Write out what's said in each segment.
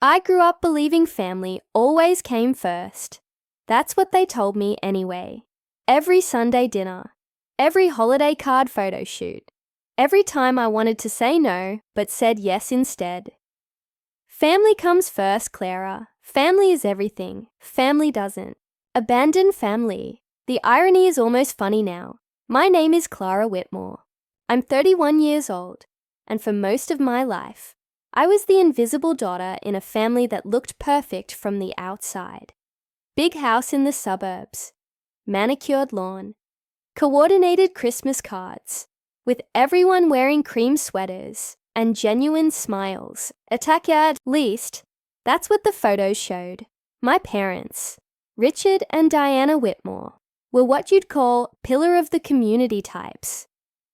I grew up believing family always came first. That's what they told me anyway. Every Sunday dinner, every holiday card photo shoot, every time I wanted to say no but said yes instead. Family comes first, Clara. Family is everything. Family doesn't. Abandon family. The irony is almost funny now. My name is Clara Whitmore. I'm 31 years old, and for most of my life, I was the invisible daughter in a family that looked perfect from the outside. Big house in the suburbs, manicured lawn, coordinated Christmas cards, with everyone wearing cream sweaters and genuine smiles. At least, that's what the photos showed. My parents, Richard and Diana Whitmore, were what you'd call pillar of the community types.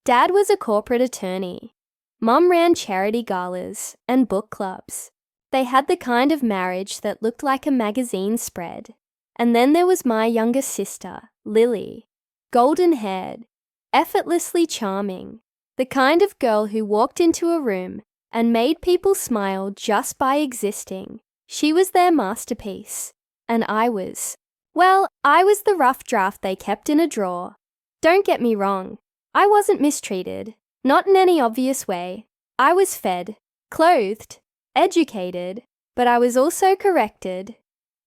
Dad was a corporate attorney. Mum ran charity galas and book clubs. They had the kind of marriage that looked like a magazine spread. And then there was my younger sister, Lily, golden-haired, effortlessly charming, the kind of girl who walked into a room and made people smile just by existing. She was their masterpiece, and I was the rough draft they kept in a drawer. Don't get me wrong, I wasn't mistreated, not in any obvious way. I was fed, clothed, educated, but I was also corrected,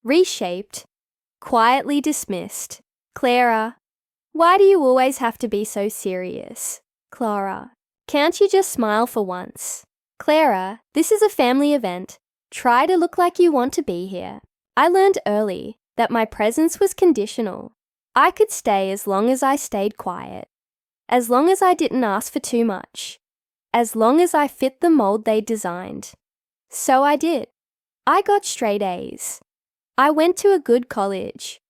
reshaped, quietly dismissed. Clara, why do you always have to be so serious? Clara, can't you just smile for once? Clara, this is a family event. Try to look like you want to be here. I learned early that my presence was conditional. I could stay as long as I stayed quiet, as long as I didn't ask for too much, as long as I fit the mold they designed. So I did. I got straight A's. I went to a good college.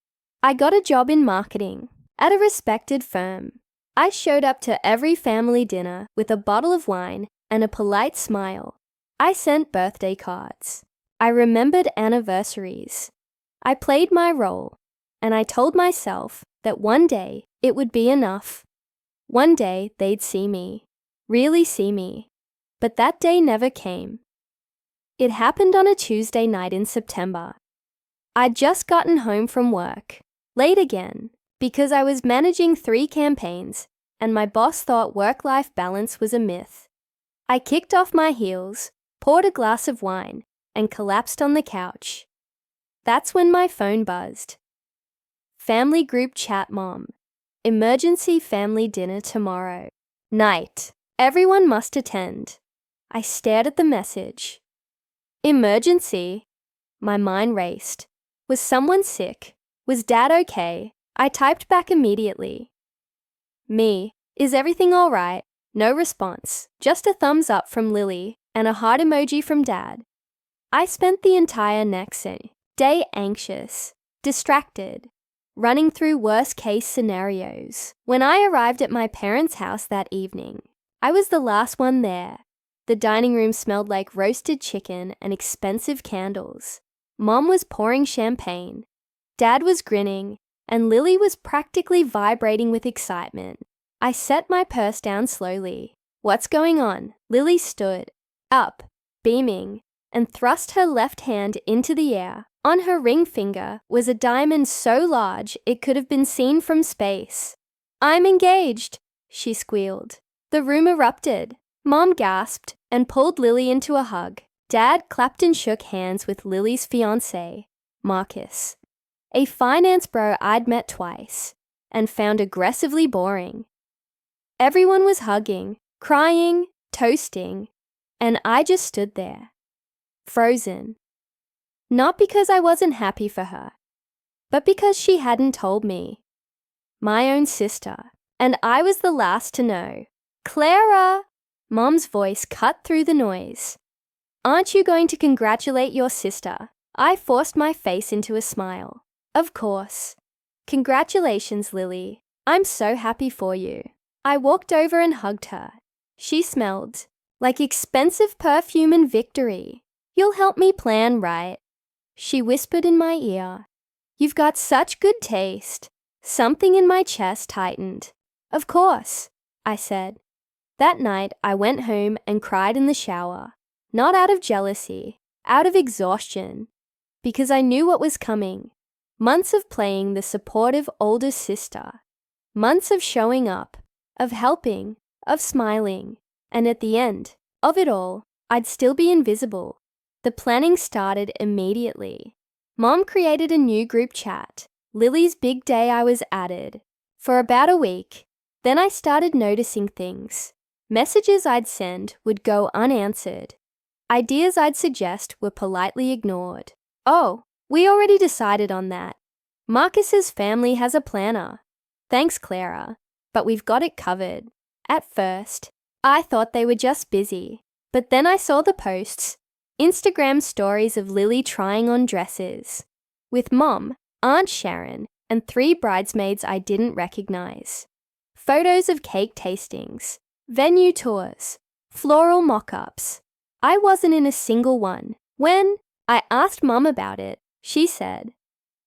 I got a job in marketing at a respected firm. I showed up to every family dinner with a bottle of wine and a polite smile. I sent birthday cards. I remembered anniversaries. I played my role, and I told myself that one day it would be enough. One day they'd see me, really see me. But that day never came. It happened on a Tuesday night in September. I'd just gotten home from work, late again, because I was managing 3 campaigns and my boss thought work-life balance was a myth. I kicked off my heels, poured a glass of wine, and collapsed on the couch. That's when my phone buzzed. Family group chat, Mom. Emergency family dinner tomorrow. Night. Everyone must attend. I stared at the message. Emergency? My mind raced. Was someone sick? Was Dad okay? I typed back immediately. Me. Is everything all right? No response. Just a thumbs up from Lily and a heart emoji from Dad. I spent the entire next day anxious, distracted, running through worst-case scenarios. When I arrived at my parents' house that evening, I was the last one there. The dining room smelled like roasted chicken and expensive candles. Mom was pouring champagne. Dad was grinning, and Lily was practically vibrating with excitement. I set my purse down slowly. What's going on? Lily stood up, beaming, and thrust her left hand into the air. On her ring finger was a diamond so large it could have been seen from space. I'm engaged, she squealed. The room erupted. Mom gasped and pulled Lily into a hug. Dad clapped and shook hands with Lily's fiancé, Marcus, a finance bro I'd met twice and found aggressively boring. Everyone was hugging, crying, toasting, and I just stood there, frozen. Not because I wasn't happy for her, but because she hadn't told me. My own sister, and I was the last to know. Clara! Mom's voice cut through the noise. Aren't you going to congratulate your sister? I forced my face into a smile. Of course. Congratulations, Lily. I'm so happy for you. I walked over and hugged her. She smelled like expensive perfume and victory. You'll help me plan, right? She whispered in my ear. You've got such good taste. Something in my chest tightened. Of course, I said. That night, I went home and cried in the shower. Not out of jealousy, out of exhaustion, because I knew what was coming. Months of playing the supportive older sister. Months of showing up, of helping, of smiling, and at the end of it all, I'd still be invisible. The planning started immediately. Mom created a new group chat. Lily's big day I was added. For about a week, then I started noticing things. Messages I'd send would go unanswered. Ideas I'd suggest were politely ignored. Oh, we already decided on that. Marcus's family has a planner. Thanks, Clara, but we've got it covered. At first, I thought they were just busy, but then I saw the posts, Instagram stories of Lily trying on dresses, with Mom, Aunt Sharon, and 3 bridesmaids I didn't recognize. Photos of cake tastings, venue tours, floral mock-ups. I wasn't in a single one. When I asked Mom about it, she said,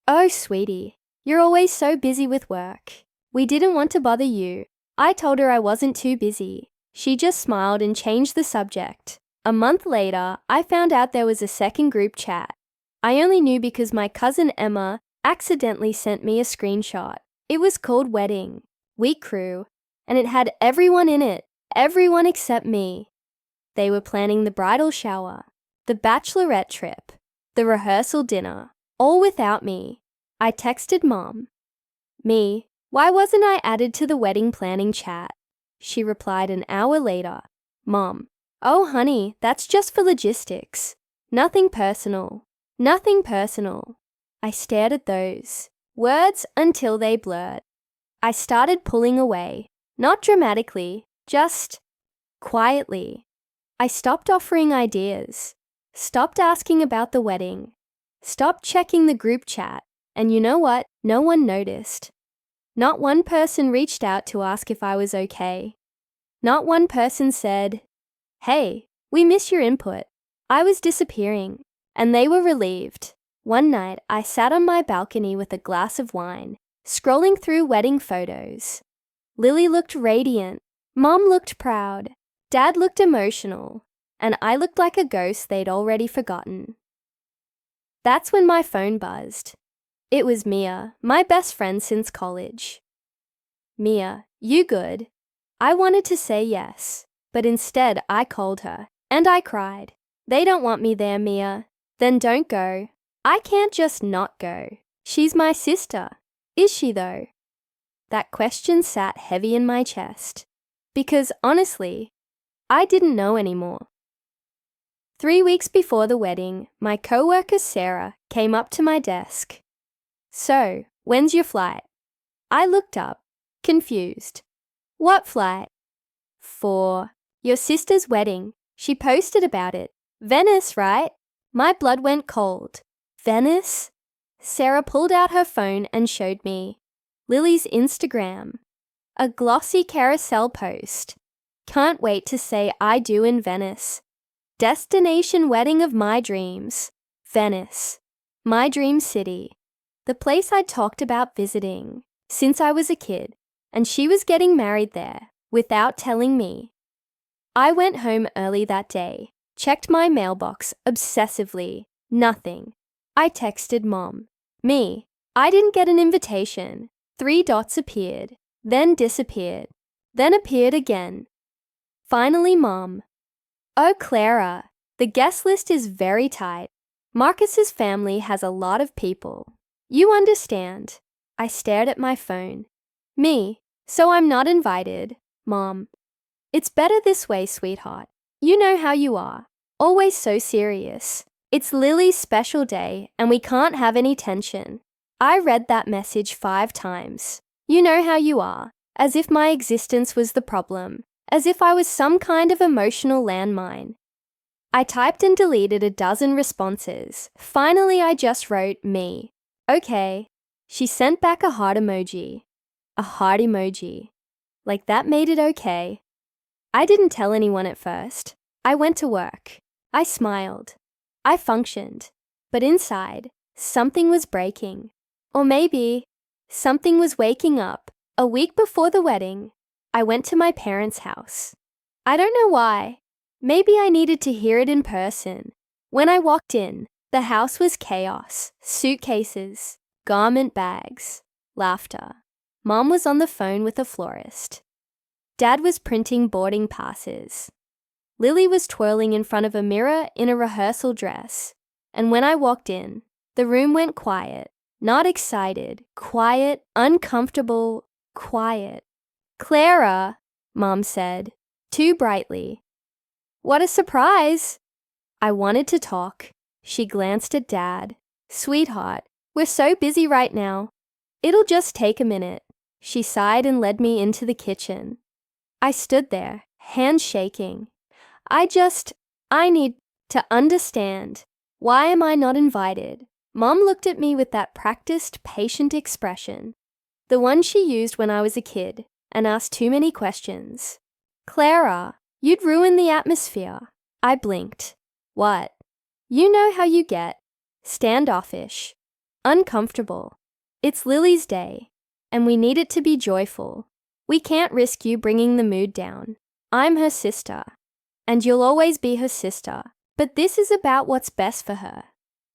"Oh, sweetie, you're always so busy with work. We didn't want to bother you." I told her I wasn't too busy. She just smiled and changed the subject. A month later, I found out there was a second group chat. I only knew because my cousin Emma accidentally sent me a screenshot. It was called Wedding, Week Crew, and it had everyone in it, everyone except me. They were planning the bridal shower, the bachelorette trip, the rehearsal dinner, all without me. I texted Mom. Me, why wasn't I added to the wedding planning chat? She replied an hour later. Mom, oh honey, that's just for logistics. Nothing personal. Nothing personal. I stared at those words until they blurred. I started pulling away, not dramatically, just quietly. I stopped offering ideas, stopped asking about the wedding, stopped checking the group chat, and you know what? No one noticed. Not one person reached out to ask if I was okay. Not one person said, "Hey, we miss your input." I was disappearing, and they were relieved. One night, I sat on my balcony with a glass of wine, scrolling through wedding photos. Lily looked radiant, Mom looked proud, Dad looked emotional, and I looked like a ghost they'd already forgotten. That's when my phone buzzed. It was Mia, my best friend since college. "Mia, you good?" I wanted to say yes, but instead I called her, and I cried. "They don't want me there, Mia." "Then don't go." "I can't just not go. She's my sister." "Is she though?" That question sat heavy in my chest, because honestly, I didn't know anymore. 3 weeks before the wedding, my coworker Sarah came up to my desk. "So, when's your flight?" I looked up, confused. "What flight?" "For your sister's wedding. She posted about it. Venice, right?" My blood went cold. Venice? Sarah pulled out her phone and showed me. Lily's Instagram. A glossy carousel post. "Can't wait to say I do in Venice. Destination wedding of my dreams. Venice. My dream city. The place I'd talked about visiting since I was a kid, and she was getting married there without telling me. I went home early that day, checked my mailbox obsessively. Nothing. I texted Mom. Me. I didn't get an invitation. 3 dots appeared, then disappeared, then appeared again. Finally, Mom. "Oh, Clara, the guest list is very tight. Marcus's family has a lot of people. You understand." I stared at my phone. Me. "So I'm not invited." Mom. "It's better this way, sweetheart. You know how you are. Always so serious. It's Lily's special day, and we can't have any tension." I read that message 5 times. You know how you are. As if my existence was the problem. As if I was some kind of emotional landmine. I typed and deleted a dozen responses. Finally, I just wrote me. "Okay." She sent back a heart emoji. A heart emoji. Like that made it okay. I didn't tell anyone at first. I went to work. I smiled. I functioned. But inside, something was breaking. Or maybe, something was waking up. A week before the wedding, I went to my parents' house. I don't know why. Maybe I needed to hear it in person. When I walked in, the house was chaos, suitcases, garment bags, laughter. Mom was on the phone with a florist. Dad was printing boarding passes. Lily was twirling in front of a mirror in a rehearsal dress. And when I walked in, the room went quiet. Not excited, quiet, uncomfortable, quiet. "Clara," Mom said, too brightly. "What a surprise!" I wanted to talk. She glanced at Dad. "Sweetheart, we're so busy right now. It'll just take a minute." She sighed and led me into the kitchen. I stood there, hands shaking. I need to understand. Why am I not invited? Mom looked at me with that practiced, patient expression, the one she used when I was a kid, and asked too many questions. "Clara, you'd ruin the atmosphere." I blinked. "What?" "You know how you get. Standoffish. Uncomfortable. It's Lily's day, and we need it to be joyful. We can't risk you bringing the mood down. I'm her sister, and you'll always be her sister, but this is about what's best for her."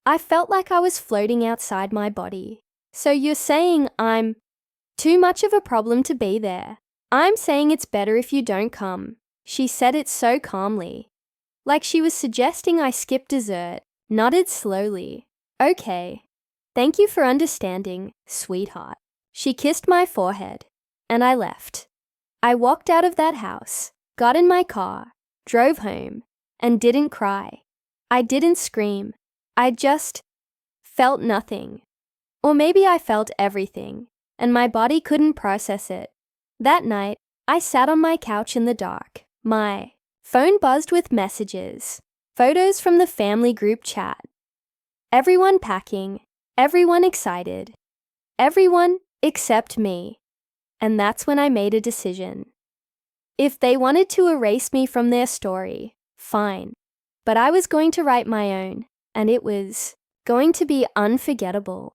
I felt like I was floating outside my body. "So you're saying I'm too much of a problem to be there?" "I'm saying it's better if you don't come." She said it so calmly, like she was suggesting I skip dessert, nodded slowly. "Okay. Thank you for understanding, sweetheart." She kissed my forehead, and I left. I walked out of that house, got in my car, drove home, and didn't cry. I didn't scream. I just felt nothing. Or maybe I felt everything, and my body couldn't process it. That night, I sat on my couch in the dark. My phone buzzed with messages, photos from the family group chat. Everyone packing, everyone excited, everyone except me. And that's when I made a decision. If they wanted to erase me from their story, fine. But I was going to write my own, and it was going to be unforgettable.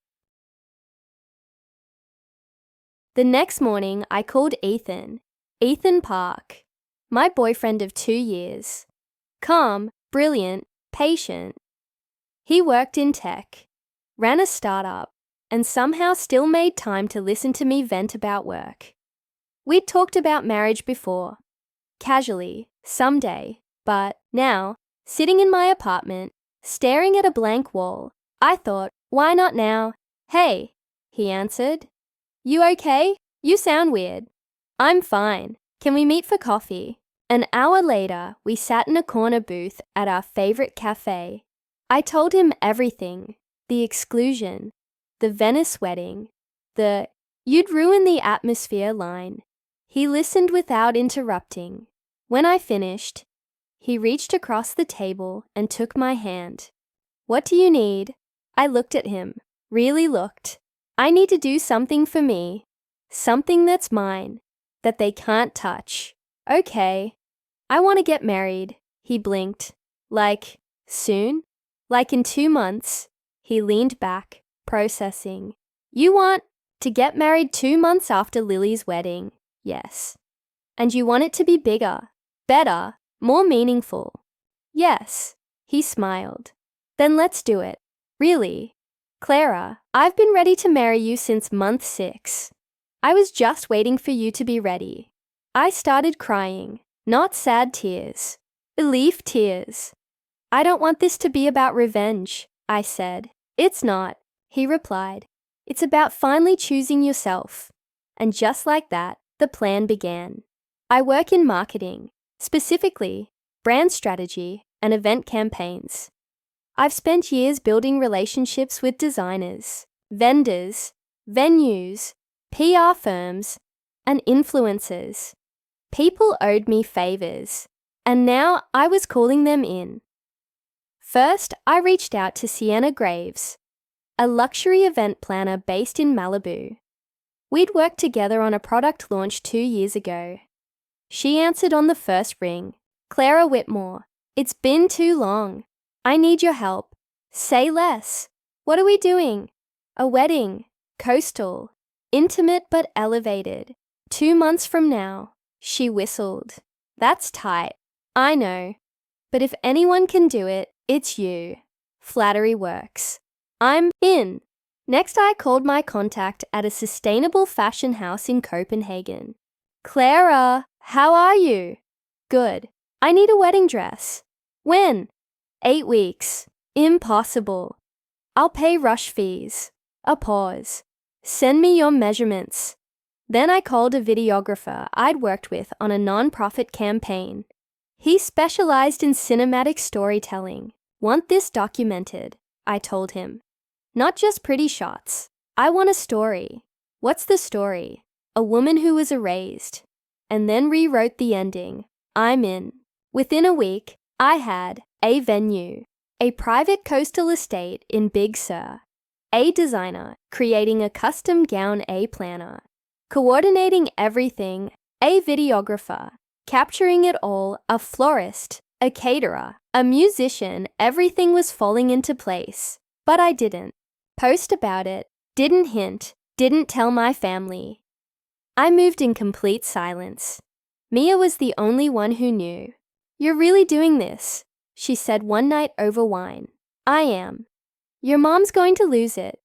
The next morning, I called Ethan Park, my boyfriend of 2 years. Calm, brilliant, patient. He worked in tech, ran a startup, and somehow still made time to listen to me vent about work. We'd talked about marriage before, casually, someday, but now, sitting in my apartment, staring at a blank wall, I thought, why not now? "Hey," he answered. "You okay? You sound weird." "I'm fine. Can we meet for coffee?" An hour later, we sat in a corner booth at our favorite cafe. I told him everything, the exclusion, the Venice wedding, the "you'd ruin the atmosphere" line. He listened without interrupting. When I finished, he reached across the table and took my hand. "What do you need?" I looked at him, really looked. "I need to do something for me, something that's mine, that they can't touch." "Okay. I want to get married." He blinked. "Like, soon?" "Like in 2 months." He leaned back, processing. "You want to get married 2 months after Lily's wedding?" "Yes." "And you want it to be bigger, better, more meaningful?" "Yes." He smiled. "Then let's do it. Really. Clara, I've been ready to marry you since month 6. I was just waiting for you to be ready." I started crying, not sad tears, relief tears. "I don't want this to be about revenge," I said. "It's not," he replied. "It's about finally choosing yourself." And just like that, the plan began. I work in marketing, specifically brand strategy and event campaigns. I've spent years building relationships with designers, vendors, venues, PR firms, and influencers. People owed me favors, and now I was calling them in. First, I reached out to Sienna Graves, a luxury event planner based in Malibu. We'd worked together on a product launch 2 years ago. She answered on the first ring. "Clara Whitmore, it's been too long. I need your help. Say less. What are we doing?" "A wedding. Coastal. Intimate but elevated. 2 months from now." She whistled. "That's tight. I know. But if anyone can do it, it's you. Flattery works. I'm in. Next, I called my contact at a sustainable fashion house in Copenhagen. Clara, how are you? Good. I need a wedding dress. When? 8 weeks. Impossible. I'll pay rush fees. A pause. Send me your measurements. Then I called a videographer I'd worked with on a non-profit campaign. He specialized in cinematic storytelling. Want this documented, I told him. Not just pretty shots. I want a story. What's the story? A woman who was erased. And then rewrote the ending. I'm in. Within a week, I had a venue, a private coastal estate in Big Sur, a designer creating a custom gown, a planner, coordinating everything, a videographer, capturing it all, a florist, a caterer, a musician. Everything was falling into place. But I didn't post about it, didn't hint, didn't tell my family. I moved in complete silence. Mia was the only one who knew. You're really doing this, she said one night over wine. I am. Your mom's going to lose it.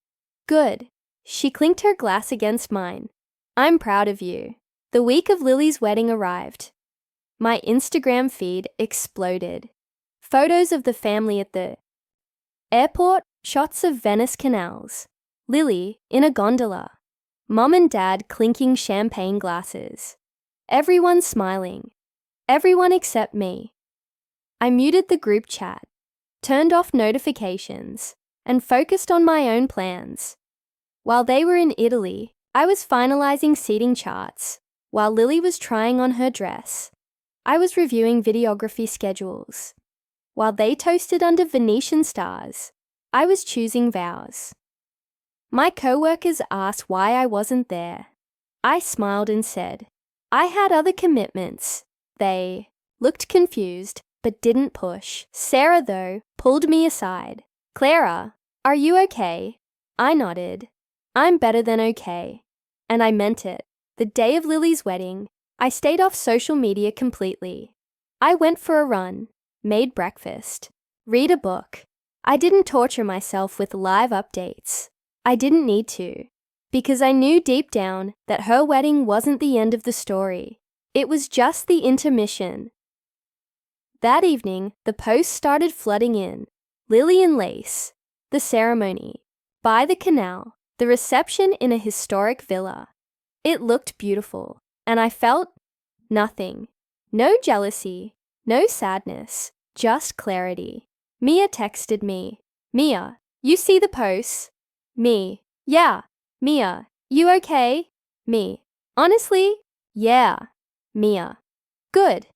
Good. She clinked her glass against mine. I'm proud of you. The week of Lily's wedding arrived. My Instagram feed exploded. Photos of the family at the airport, shots of Venice canals, Lily in a gondola, Mom and Dad clinking champagne glasses. Everyone smiling. Everyone except me. I muted the group chat, turned off notifications, and focused on my own plans. While they were in Italy, I was finalizing seating charts. While Lily was trying on her dress, I was reviewing videography schedules. While they toasted under Venetian stars, I was choosing vows. My co-workers asked why I wasn't there. I smiled and said, I had other commitments. They looked confused, but didn't push. Sarah, though, pulled me aside. Clara, are you okay? I nodded. I'm better than okay. And I meant it. The day of Lily's wedding, I stayed off social media completely. I went for a run, made breakfast, read a book. I didn't torture myself with live updates. I didn't need to, because I knew deep down that her wedding wasn't the end of the story. It was just the intermission. That evening, the posts started flooding in. Lily in lace, the ceremony, by the canal, the reception in a historic villa. It looked beautiful, and I felt nothing. No jealousy, no sadness, just clarity. Mia texted me. Mia, you see the posts? Me. Yeah. Mia, you okay? Me. Honestly? Yeah. Mia. Good.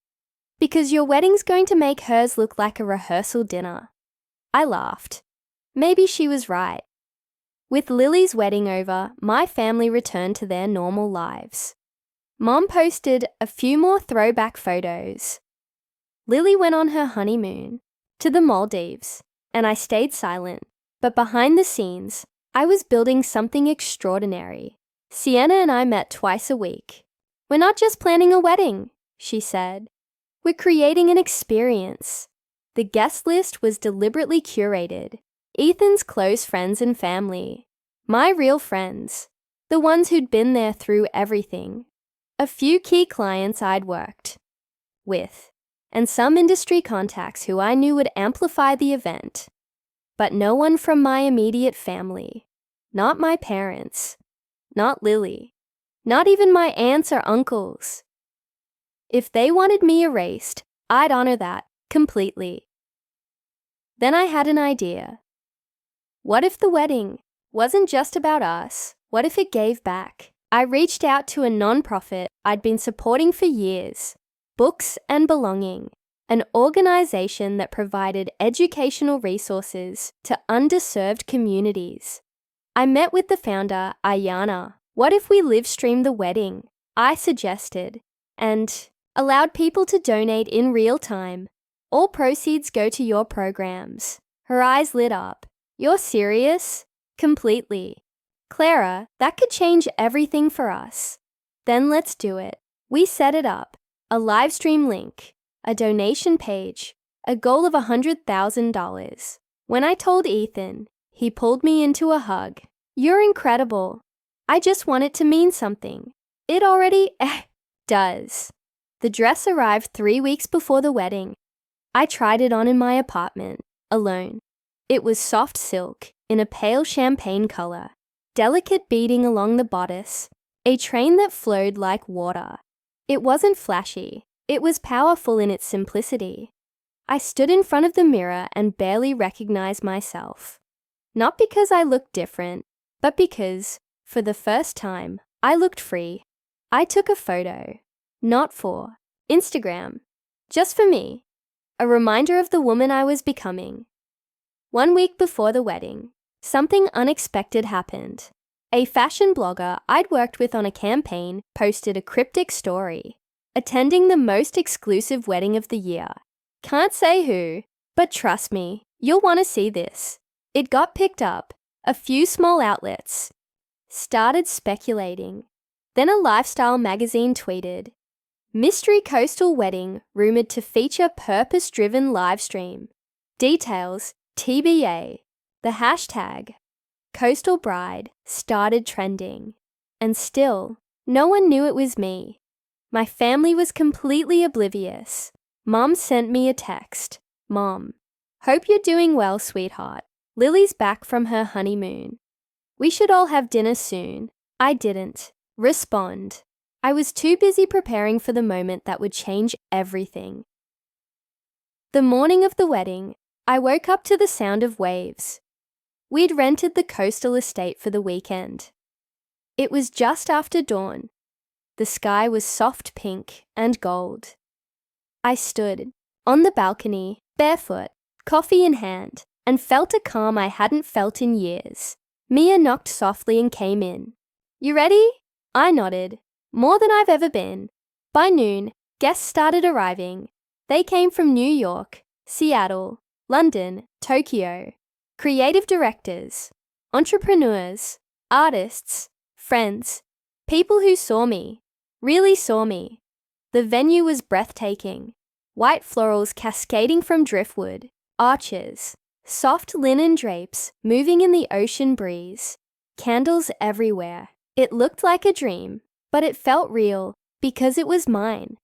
Because your wedding's going to make hers look like a rehearsal dinner. I laughed. Maybe she was right. With Lily's wedding over, my family returned to their normal lives. Mom posted a few more throwback photos. Lily went on her honeymoon to the Maldives, and I stayed silent. But behind the scenes, I was building something extraordinary. Sienna and I met twice a week. We're not just planning a wedding, she said. We're creating an experience. The guest list was deliberately curated. Ethan's close friends and family. My real friends. The ones who'd been there through everything. A few key clients I'd worked with, and some industry contacts who I knew would amplify the event. But no one from my immediate family. Not my parents. Not Lily. Not even my aunts or uncles. If they wanted me erased, I'd honor that completely. Then I had an idea. What if the wedding wasn't just about us? What if it gave back? I reached out to a non-profit I'd been supporting for years, Books and Belonging, an organization that provided educational resources to underserved communities. I met with the founder, Ayana. What if we live-streamed the wedding? I suggested, and allowed people to donate in real time. All proceeds go to your programs. Her eyes lit up. You're serious? Completely. Clara, that could change everything for us. Then let's do it. We set it up. A live stream link, a donation page, a goal of $100,000. When I told Ethan, he pulled me into a hug. "You're incredible. I just want it to mean something. It already does." The dress arrived 3 weeks before the wedding. I tried it on in my apartment, alone. It was soft silk, in a pale champagne color, delicate beading along the bodice, a train that flowed like water. It wasn't flashy. It was powerful in its simplicity. I stood in front of the mirror and barely recognized myself. Not because I looked different, but because, for the first time, I looked free. I took a photo, not for Instagram, just for me, a reminder of the woman I was becoming. 1 week before the wedding, something unexpected happened. A fashion blogger I'd worked with on a campaign posted a cryptic story, attending the most exclusive wedding of the year. Can't say who, but trust me, you'll want to see this. It got picked up. A few small outlets started speculating. Then a lifestyle magazine tweeted, "Mystery coastal wedding rumored to feature purpose-driven live stream. Details TBA." The hashtag Coastal Bride started trending. And still, no one knew it was me. My family was completely oblivious. Mom sent me a text. "Mom, hope you're doing well, sweetheart. Lily's back from her honeymoon. We should all have dinner soon." I didn't respond. I was too busy preparing for the moment that would change everything. The morning of the wedding, I woke up to the sound of waves. We'd rented the coastal estate for the weekend. It was just after dawn. The sky was soft pink and gold. I stood on the balcony, barefoot, coffee in hand, and felt a calm I hadn't felt in years. Mia knocked softly and came in. "You ready?" I nodded. "More than I've ever been." By noon, guests started arriving. They came from New York, Seattle, London, Tokyo. Creative directors, entrepreneurs, artists, friends, people who saw me, really saw me. The venue was breathtaking. White florals cascading from driftwood, arches, soft linen drapes moving in the ocean breeze, candles everywhere. It looked like a dream, but it felt real because it was mine.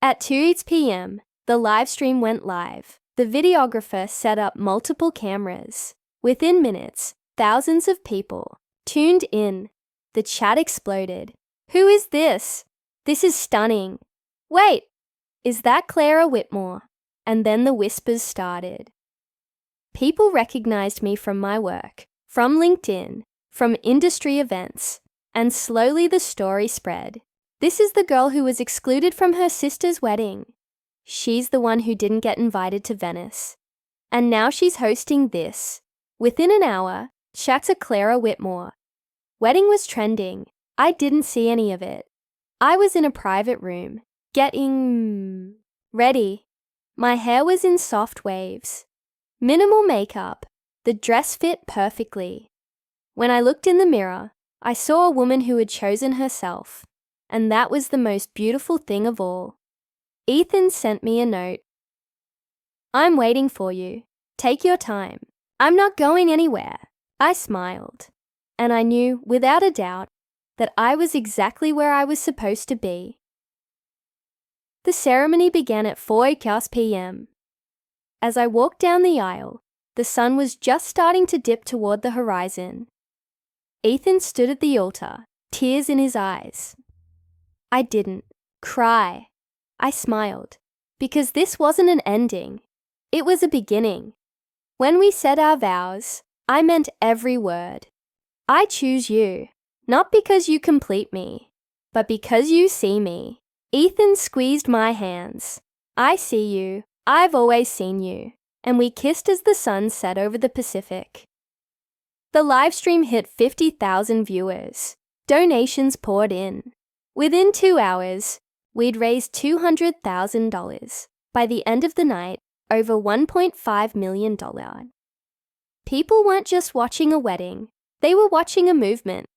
At 2 p.m., the live stream went live. The videographer set up multiple cameras. Within minutes, thousands of people tuned in. The chat exploded. "Who is this? This is stunning. Wait, is that Clara Whitmore?" And then the whispers started. People recognized me from my work, from LinkedIn, from industry events, and slowly the story spread. "This is the girl who was excluded from her sister's wedding. She's the one who didn't get invited to Venice. And now she's hosting this." Within an hour, chat to Clara Whitmore. Wedding was trending. I didn't see any of it. I was in a private room, getting ready. My hair was in soft waves. Minimal makeup. The dress fit perfectly. When I looked in the mirror, I saw a woman who had chosen herself. And that was the most beautiful thing of all. Ethan sent me a note. "I'm waiting for you. Take your time. I'm not going anywhere." I smiled, and I knew, without a doubt, that I was exactly where I was supposed to be. The ceremony began at 4 p.m. As I walked down the aisle, the sun was just starting to dip toward the horizon. Ethan stood at the altar, tears in his eyes. I didn't cry. I smiled, because this wasn't an ending. It was a beginning. When we said our vows, I meant every word. I choose you, not because you complete me, but because you see me. Ethan squeezed my hands. "I see you. I've always seen you." And we kissed as the sun set over the Pacific. The live stream hit 50,000 viewers. Donations poured in. Within 2 hours, we'd raised $200,000. By the end of the night, over $1.5 million. People weren't just watching a wedding, they were watching a movement.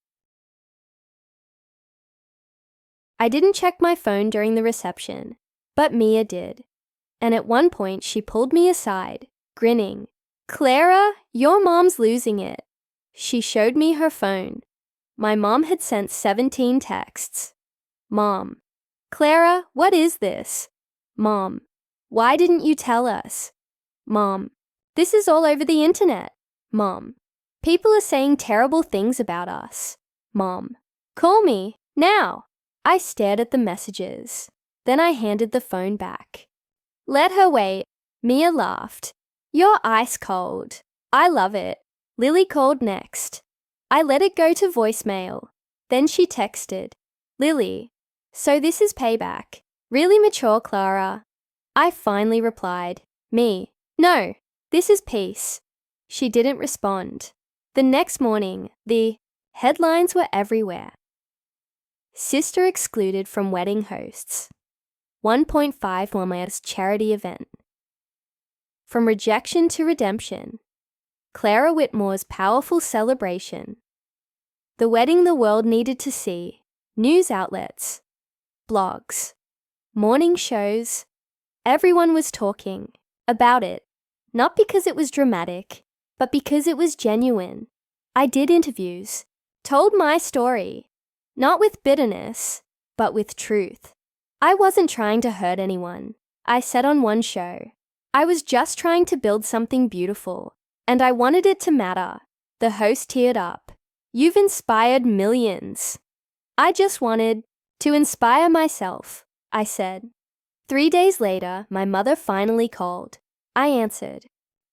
I didn't check my phone during the reception, but Mia did. And at one point she pulled me aside, grinning. "Clara, your mom's losing it." She showed me her phone. My mom had sent 17 texts. Mom: "Clara, what is this?" Mom: "Why didn't you tell us?" Mom: "This is all over the internet." Mom: "People are saying terrible things about us." Mom: "Call me, now." I stared at the messages. Then I handed the phone back. "Let her wait." Mia laughed. "You're ice cold." "I love it." Lily called next. I let it go to voicemail. Then she texted, "Lily, so this is payback. Really mature, Clara." I finally replied, "Me, no, this is peace." She didn't respond. The next morning, the headlines were everywhere. Sister excluded from wedding hosts. 1.5 million charity event. From rejection to redemption. Clara Whitmore's powerful celebration. The wedding the world needed to see. News outlets. Blogs. Morning shows. Everyone was talking about it. Not because it was dramatic, but because it was genuine. I did interviews. Told my story. Not with bitterness, but with truth. I wasn't trying to hurt anyone. I said on one show, I was just trying to build something beautiful, and I wanted it to matter. The host teared up. "You've inspired millions." "I just wanted to inspire myself," I said. 3 days later, my mother finally called. I answered.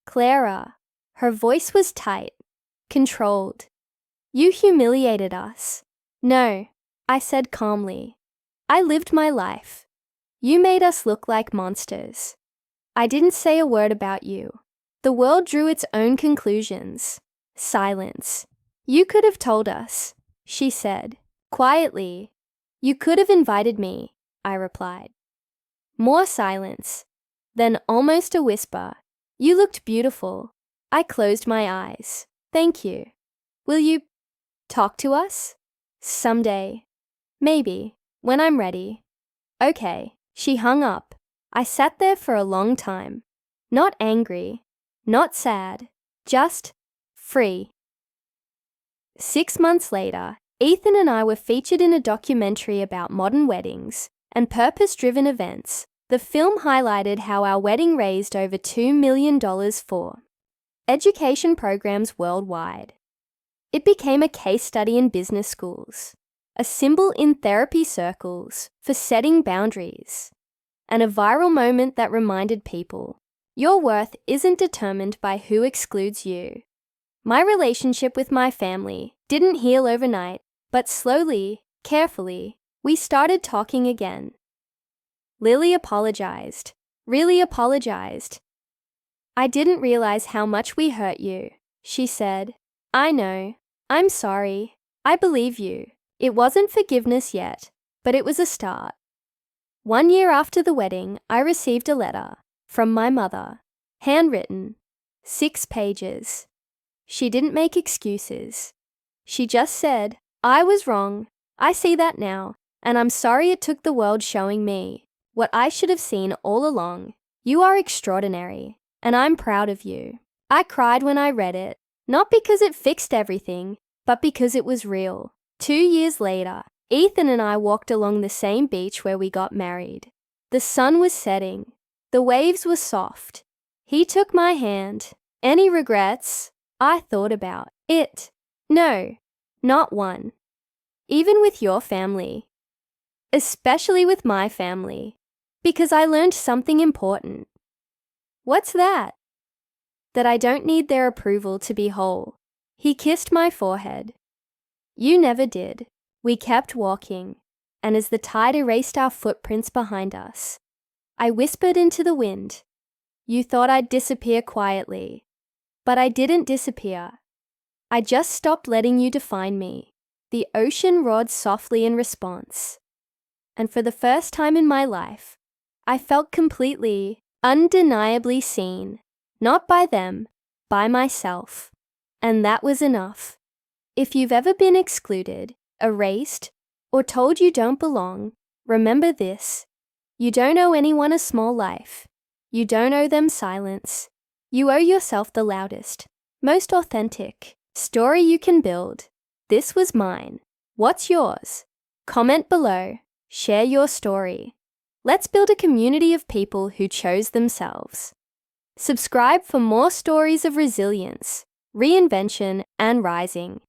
"Clara." Her voice was tight, controlled. "You humiliated us." "No," I said calmly. "I lived my life. You made us look like monsters. I didn't say a word about you." The world drew its own conclusions. Silence. "You could have told us," she said, quietly. "You could have invited me," I replied. More silence. Then almost a whisper. "You looked beautiful." I closed my eyes. "Thank you. Will you talk to us?" "Someday. Maybe. When I'm ready." "Okay." She hung up. I sat there for a long time. Not angry. Not sad. Just free. 6 months later, Ethan and I were featured in a documentary about modern weddings and purpose-driven events. The film highlighted how our wedding raised over $2 million for education programs worldwide. It became a case study in business schools, a symbol in therapy circles for setting boundaries, and a viral moment that reminded people, your worth isn't determined by who excludes you. My relationship with my family didn't heal overnight, but slowly, carefully, we started talking again. Lily apologized, really apologized. "I didn't realize how much we hurt you," she said. "I know. I'm sorry. I believe you." It wasn't forgiveness yet, but it was a start. 1 year after the wedding, I received a letter from my mother, handwritten, 6 pages. She didn't make excuses. She just said, "I was wrong. I see that now, and I'm sorry it took the world showing me what I should have seen all along. You are extraordinary, and I'm proud of you." I cried when I read it, not because it fixed everything, but because it was real. 2 years later, Ethan and I walked along the same beach where we got married. The sun was setting. The waves were soft. He took my hand. Any regrets? I thought about it. No, not one. Even with your family. Especially with my family. Because I learned something important. What's that? That I don't need their approval to be whole. He kissed my forehead. You never did. We kept walking, and as the tide erased our footprints behind us, I whispered into the wind, "You thought I'd disappear quietly, but I didn't disappear. I just stopped letting you define me." The ocean roared softly in response, and for the first time in my life, I felt completely, undeniably seen, not by them, by myself, and that was enough. If you've ever been excluded, erased, or told you don't belong, remember this: you don't owe anyone a small life. You don't owe them silence. You owe yourself the loudest, most authentic story you can build. This was mine. What's yours? Comment below. Share your story. Let's build a community of people who chose themselves. Subscribe for more stories of resilience, reinvention, and rising.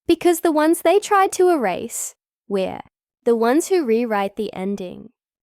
Because the ones they tried to erase, we're the ones who rewrite the ending.